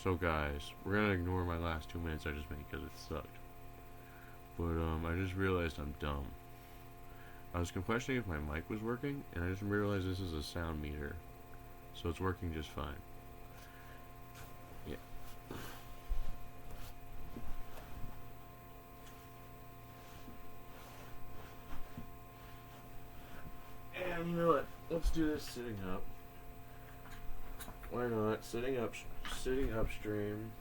So guys, we're gonna ignore my last 2 minutes I just made because it sucked. But I just realized I'm dumb. I was questioning if my mic was working, and I just realized this is a sound meter, so it's working just fine. Yeah. And you know what? Let's do this sitting up. Why not? Sitting upstream.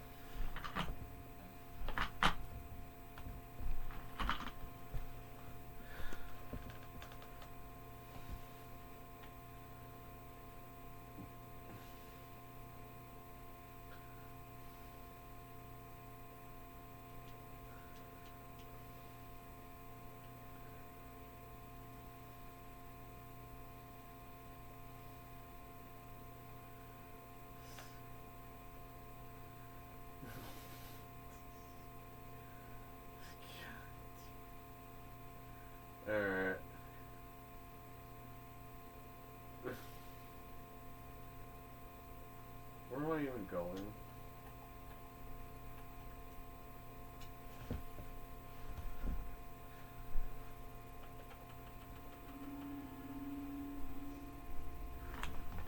Alright. Where am I even going?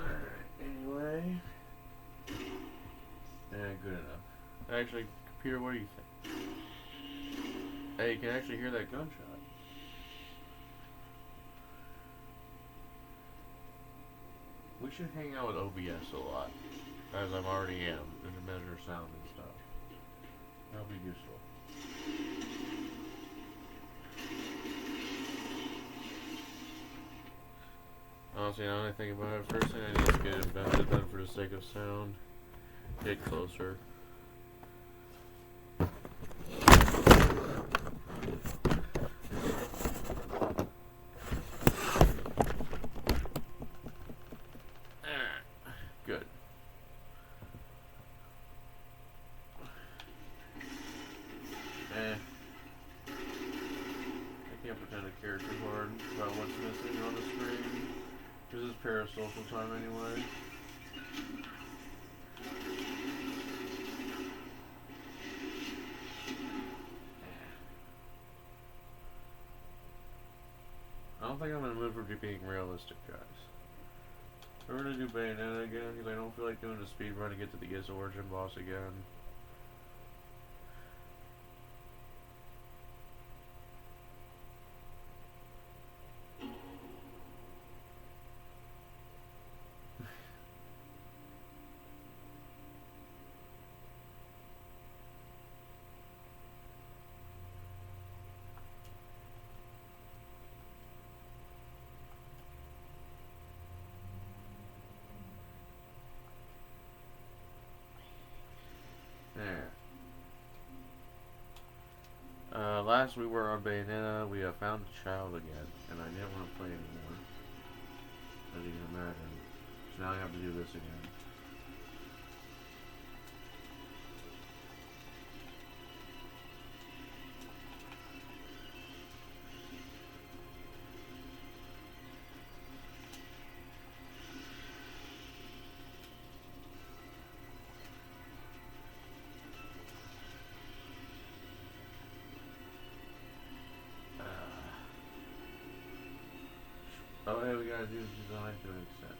Alright, anyway. Good enough. Actually, computer, what do you think? Hey, you can actually hear that gunshot. We should hang out with OBS a lot, as I already am, to measure sound and stuff. That'll be useful. Honestly, now that I think about it, first thing I need to get invented then for the sake of sound. Get closer. Good. I can't pretend to care too hard about what's missing on the screen. This is parasocial time anyway. I don't think I'm in the mood for being realistic, guys. We're gonna do Bayonetta again because I don't feel like doing the speed run to get to the Giz Origin boss again. Last we were on Bayonetta, we have found the child again, and I didn't want to play anymore, as you can imagine. So now I have to do this again. Oh, hey, we gotta do design to an extent.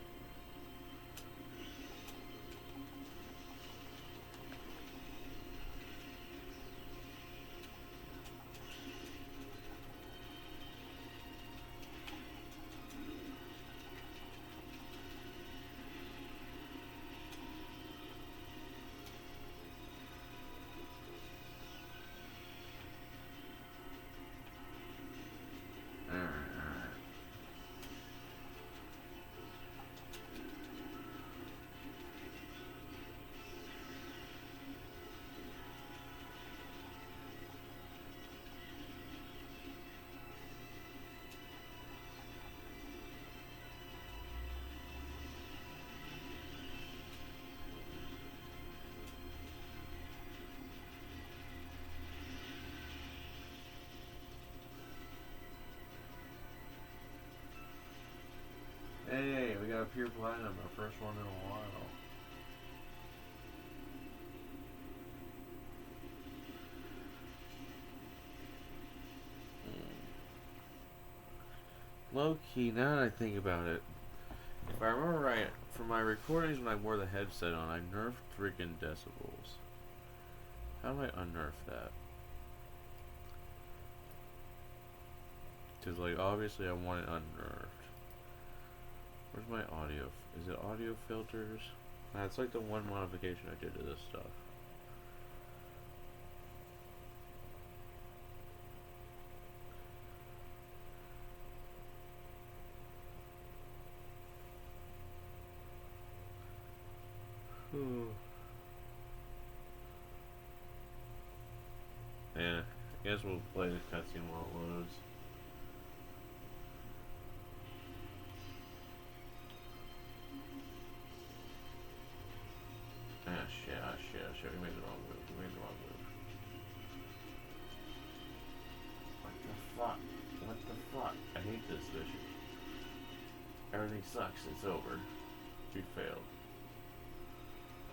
Hey, we got a pure platinum, our first one in a while. low key, now that I think about it, if I remember right, for my recordings when I wore the headset on, I nerfed freaking decibels. How do I unnerf that? Because, like, obviously I want it unnerfed. Where's my audio? Is it audio filters? That's like the one modification I did to this stuff. Yeah, I guess we'll play the cutscene while it loads. Shit, we made the wrong move. What the fuck? I hate this mission. Everything sucks, it's over. We failed.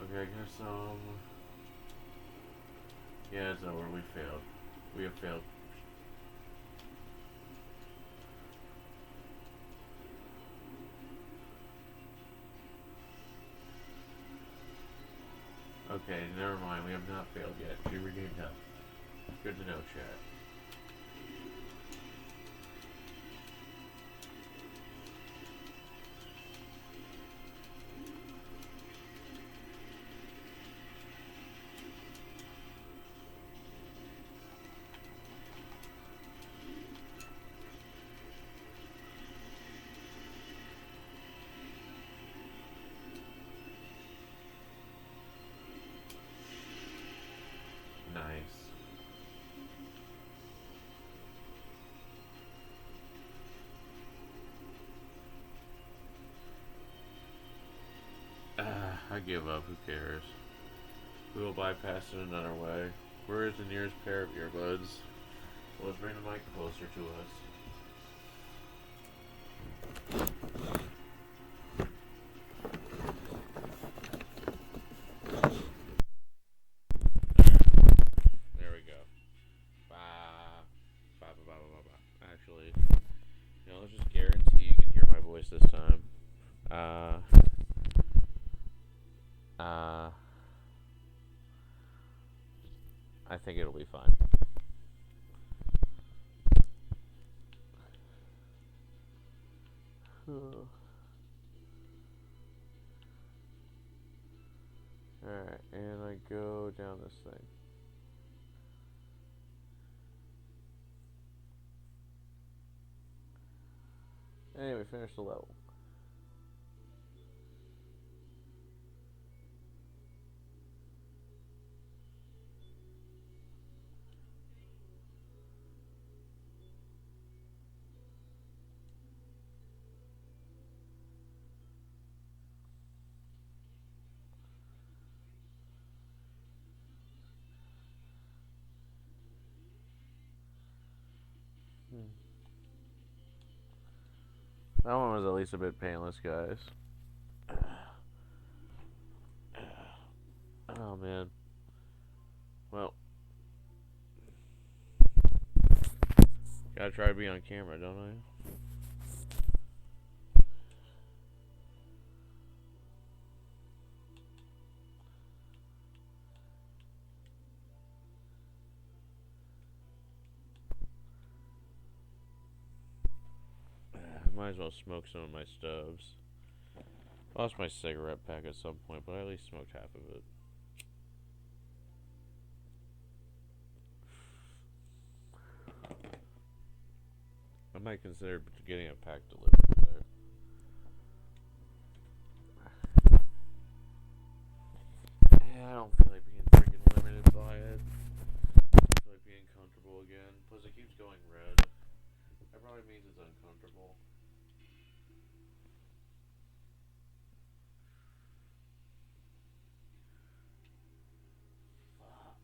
Okay, I guess, yeah, it's over, we failed. We have failed. Okay, never mind, we have not failed yet. We regained health. Good to know, chat. I give up, who cares? We will bypass it another way. Where is the nearest pair of earbuds? Well, let's bring the mic closer to us. There we go. Actually, let's just guarantee you can hear my voice this time. I think it'll be fine. Alright, and I go down this thing. Anyway, finish the level. That one was at least a bit painless, guys. Oh, man. Well. Gotta try to be on camera, don't I? Might as well smoke some of my stubs. Lost my cigarette pack at some point, but I at least smoked half of it. I might consider getting a pack delivered today. Yeah, I don't feel like being freaking limited by it. I feel like being comfortable again. Plus, it keeps going red. That probably means it's uncomfortable. Fuck.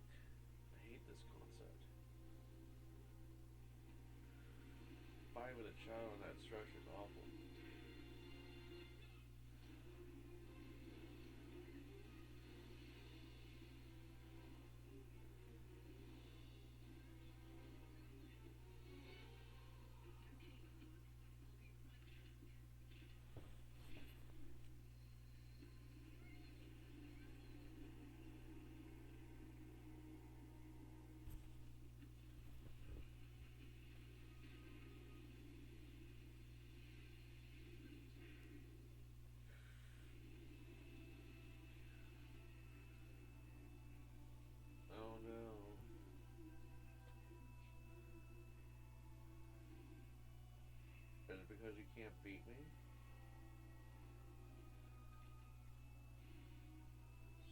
I hate this concept. Fighting with a child in that structure is awful. because you can't beat me.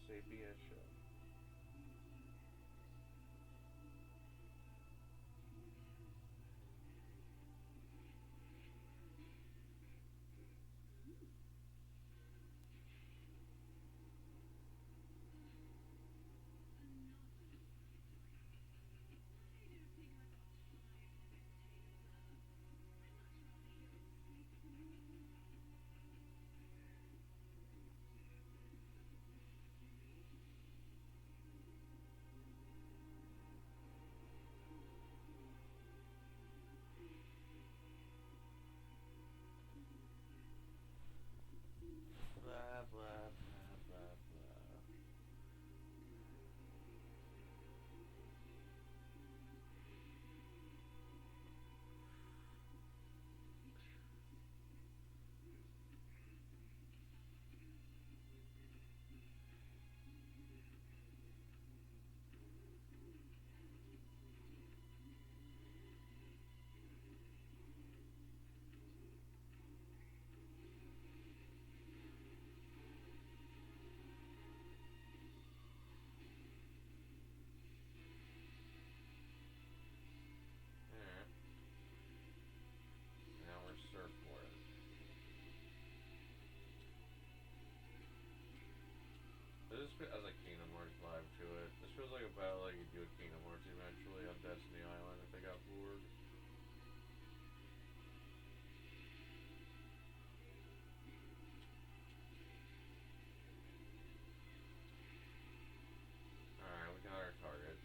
Sapienta. Blah, blah, blah, blah, blah. Alright. Now we're surfboard. This has a Kingdom Hearts vibe to it. This feels like a battle like you do at Kingdom Hearts eventually on Destiny Island if they got bored. Alright, we got our target.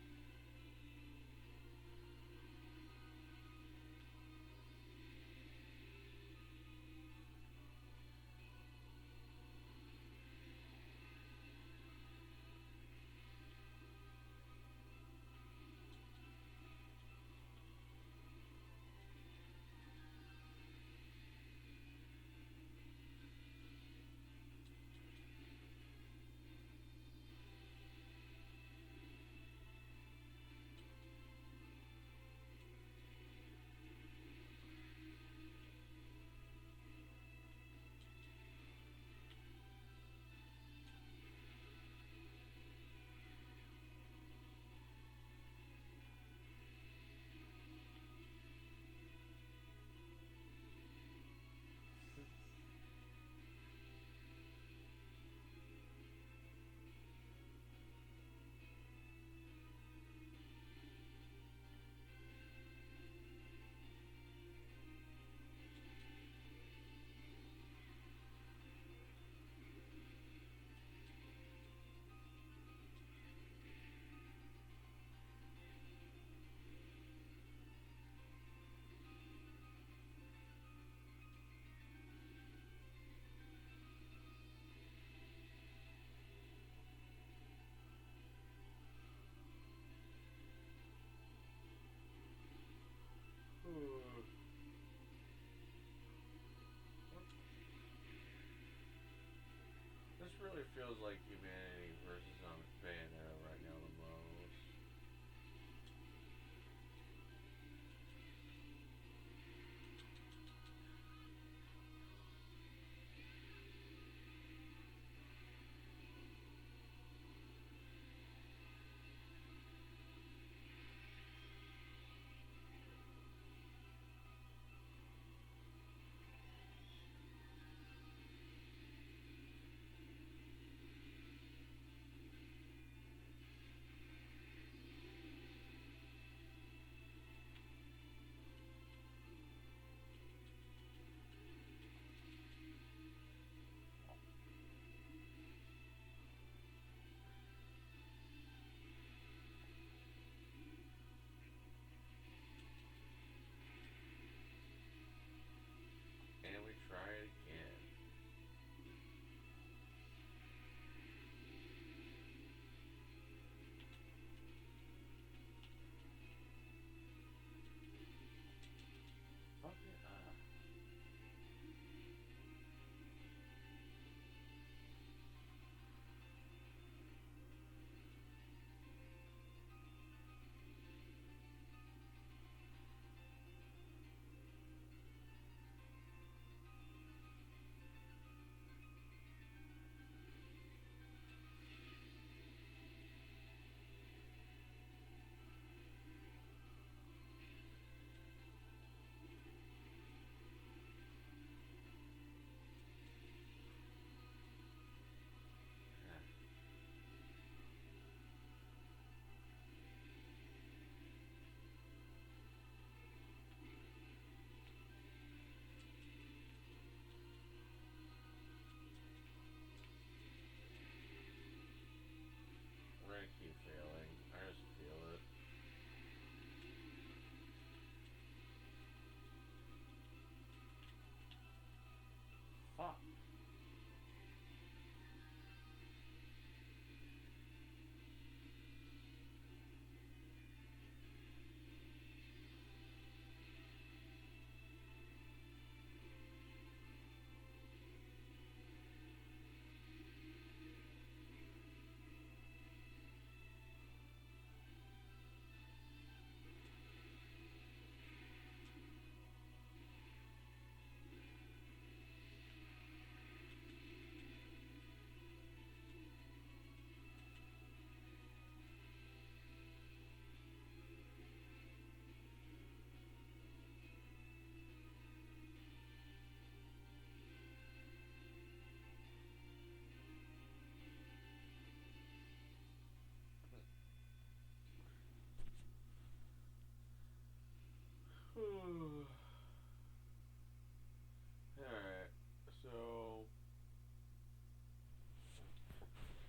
This really feels like humanity versus Bayonetta right now the most.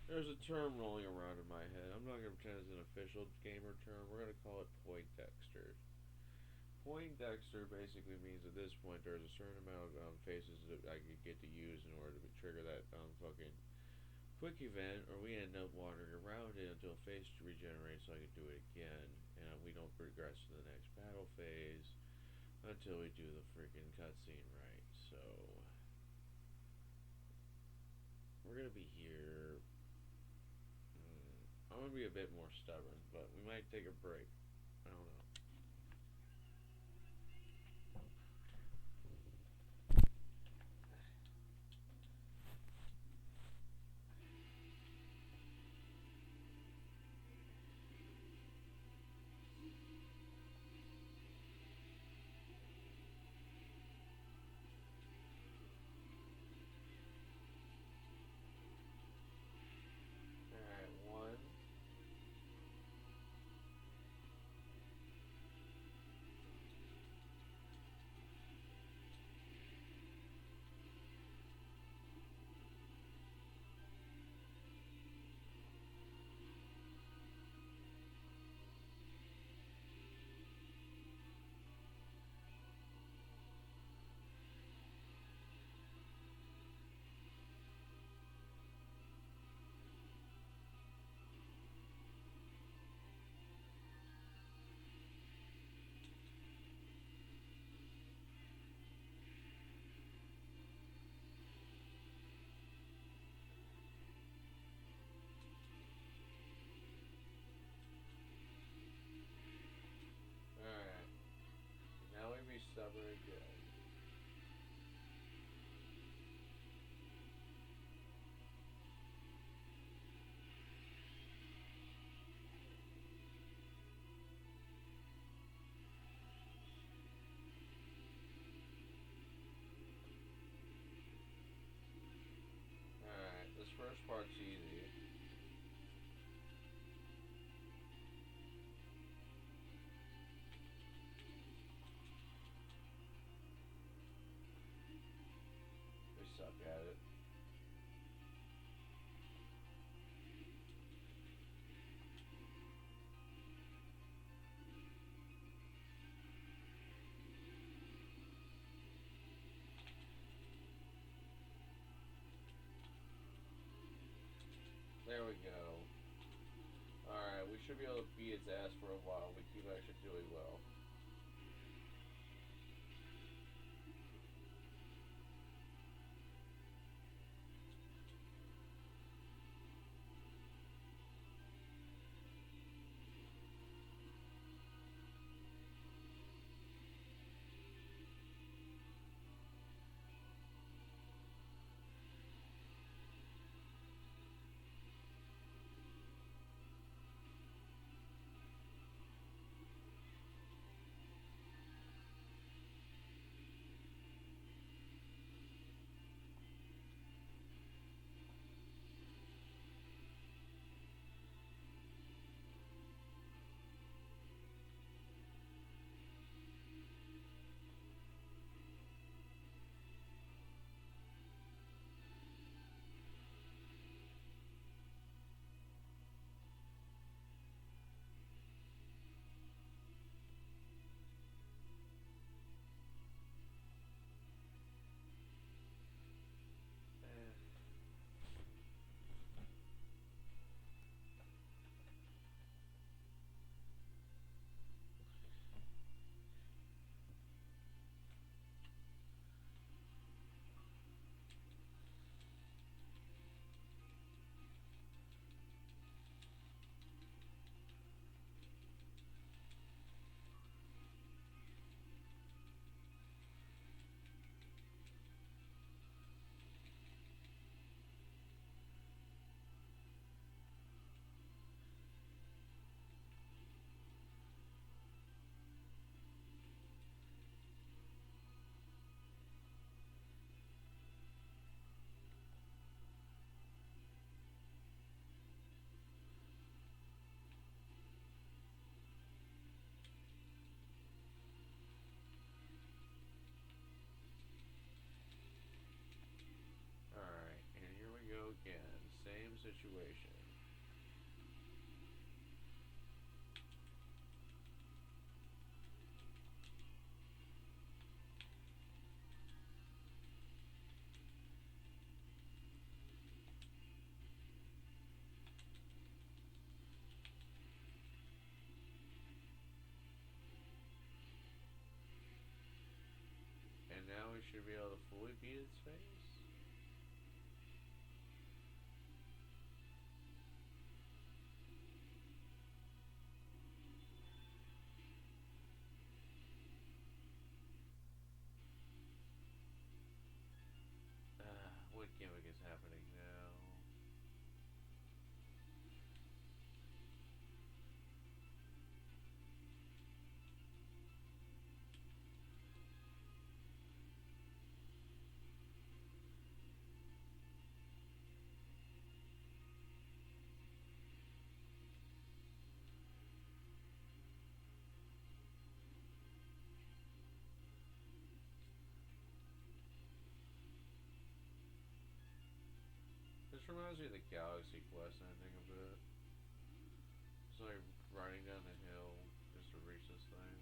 There's a term rolling around in my head. I'm not going to pretend it's an official gamer term. We're going to call it Poindexter. Poindexter basically means at this point there's a certain amount of faces that I could get to use in order to trigger that fucking quick event, or we end up wandering around it until face regenerates so I can do it again, and we don't progress to the next battle phase until we do the freaking cutscene right. So we're gonna be here. I'm gonna be a bit more stubborn, but we might take a break. I don't know. Alright, one. Alright. Now we be stubborn again. Alright, this first part's easy. We suck at it. There we go. Alright, we should be able to beat its ass for a while. We keep actually doing well. situation. And now we should be able to fully beat its face. What gimmick is happening now? This reminds me of the Galaxy Quest ending a bit. It's like riding down the hill just to reach this thing.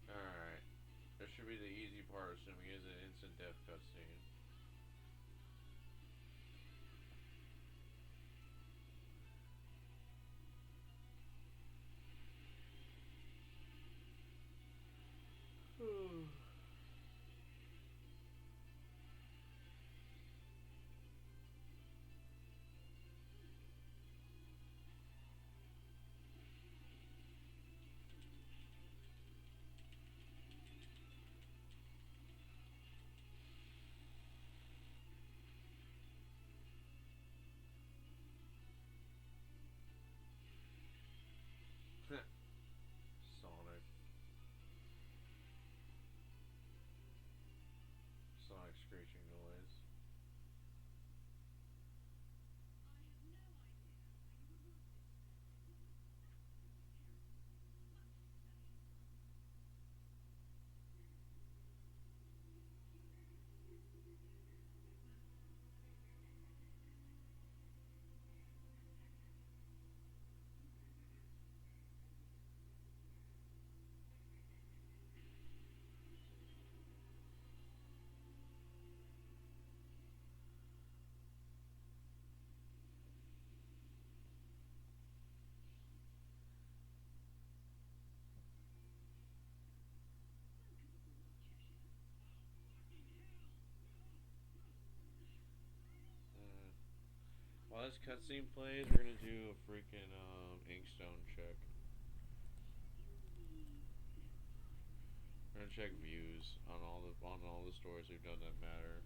Alright. This should be the easy part, assuming it's an instant death cutscene. Sonic. Sonic screeching noise. While this cutscene plays, we're gonna do a freaking inkstone check. We're gonna check views on all the stories we've done that matter.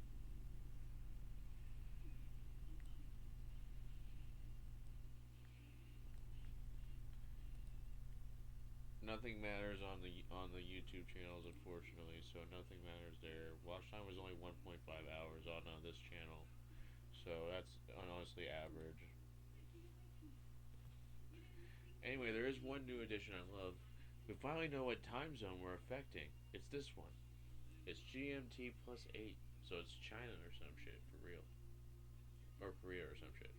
Nothing matters on the YouTube channels, unfortunately. So nothing matters there. Watch time was only 1.5 hours on this channel, so that's honestly average. Anyway, there is one new addition I love. We finally know what time zone we're affecting. It's this one. It's GMT plus 8, so it's China or some shit for real, or Korea or some shit.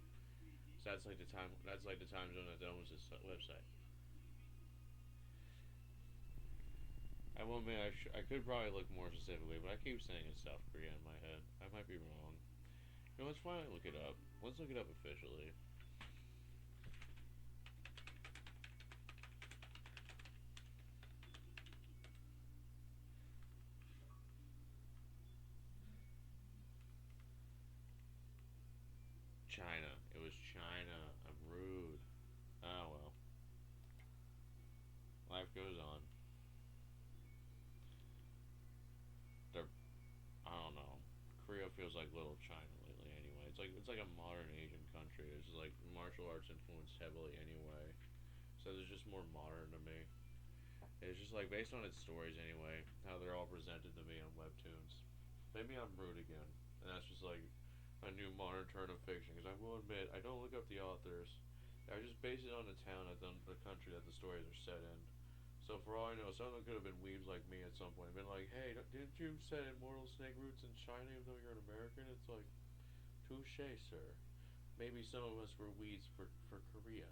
So that's like the time. That's like the time zone that owns this website. I won't admit I could probably look more specifically, but I keep saying it's South Korea in my head. I might be wrong. You know, let's finally look it up. Let's look it up officially. China. It was China. I'm rude. Oh well. Life goes on. They're, I don't know. Korea feels like little China lately. Anyway, it's like a modern Asian country. It's just like martial arts influenced heavily anyway. So it's just more modern to me. It's just like based on its stories anyway, how they're all presented to me on webtoons. Maybe I'm rude again, and that's just like a new modern turn of fiction. Because I will admit, I don't look up the authors. I just base it on the town and the country that the stories are set in. So for all I know, some of them could have been weebs like me at some point. Been like, hey, didn't you set Immortal Snake Roots in China even though you're an American? It's like, touche, sir. Maybe some of us were weebs for Korea.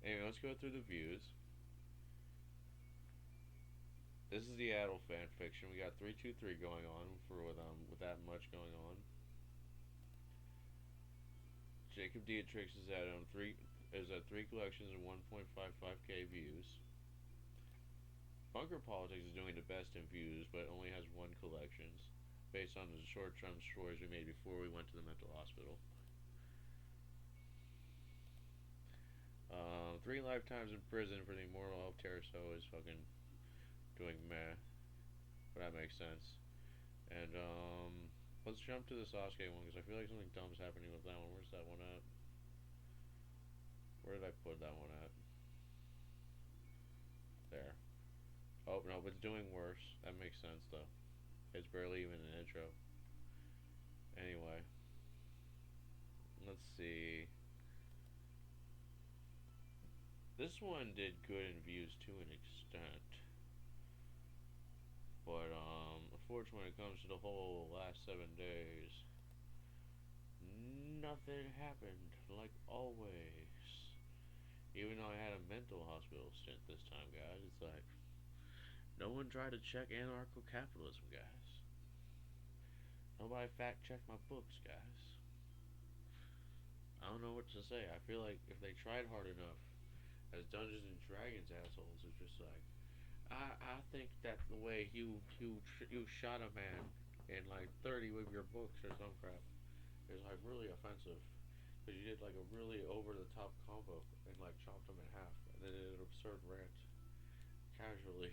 Anyway, let's go through the views. This is the adult fan fiction. We got 323 going on for with that much going on. Jacob Dietrich is at three collections and 1.55k views. Bunker Politics is doing the best in views, but only has one collections, based on the short-term stories we made before we went to the mental hospital. 3 lifetimes in prison for the immortal elf Terraso is fucking doing meh, but that makes sense. And let's jump to the Sasuke one because I feel like something dumb's happening with that one. Where's that one at? Where did I put that one at? There. Oh no, but it's doing worse. That makes sense though. It's barely even an intro. Anyway, let's see. This one did good in views to an extent. But unfortunately when it comes to the whole last 7 days, nothing happened like always. Even though I had a mental hospital stint this time, guys, it's like no one tried to check anarcho capitalism, guys. Nobody fact checked my books, guys. I don't know what to say. I feel like if they tried hard enough, as Dungeons and Dragons assholes, it's just like I think that the way you shot a man in like 30 with your books or some crap is like really offensive because you did like a really over the top combo and like chopped him in half and then did an absurd rant casually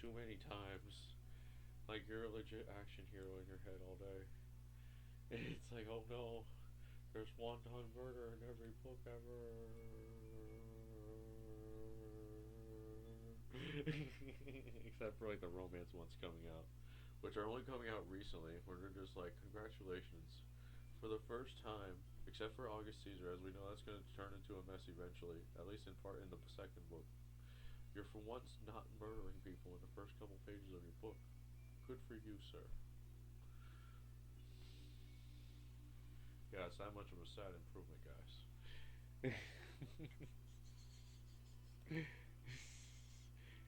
too many times like you're a legit action hero in your head all day. And it's like, oh no, there's one-ton murder in every book ever. Except for like the romance ones coming out, which are only coming out recently, where they're just like, congratulations, for the first time, except for August Caesar, as we know that's going to turn into a mess eventually, at least in part in the second book. You're for once not murdering people in the first couple pages of your book. Good for you, sir. Yeah, it's that much of a sad improvement, guys.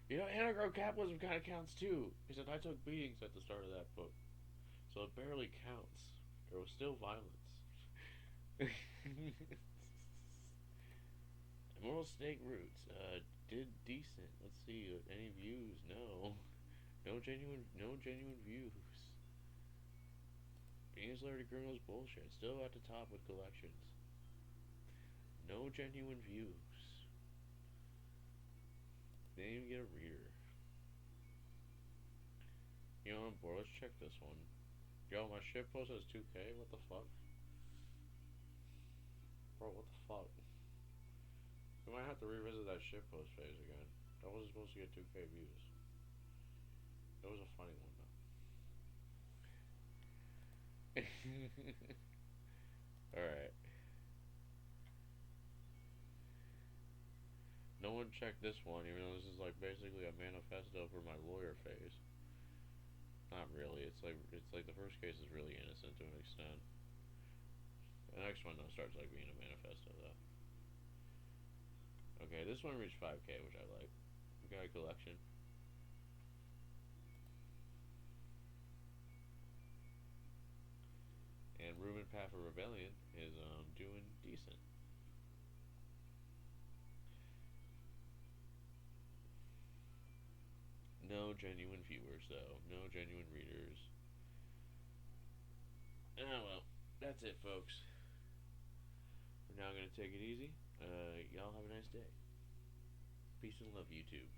You know, anarcho-capitalism kind of counts too. Except I took beatings at the start of that book, so it barely counts. There was still violence. Immortal Snake Roots did decent. Let's see, any views? No, no genuine views. Being Slayer to Criminals bullshit. Still at the top with collections. No genuine views. They didn't even get a reader. You know, I'm bored. Let's check this one. Yo, my shit post has 2K? What the fuck? Bro, what the fuck? We might have to revisit that shit post phase again. That wasn't supposed to get 2K views. It was a funny one, though. Alright. No one checked this one, even though this is like basically a manifesto for my lawyer phase. Not really. It's like the first case is really innocent to an extent. The next one though starts like being a manifesto though. Okay, this one reached 5K, which I like. We got a collection. And Ruben Paffer Rebellion is doing decent. No genuine viewers though. No genuine readers. Oh well, that's it, folks. We're now gonna take it easy. Y'all have a nice day. Peace and love, YouTube.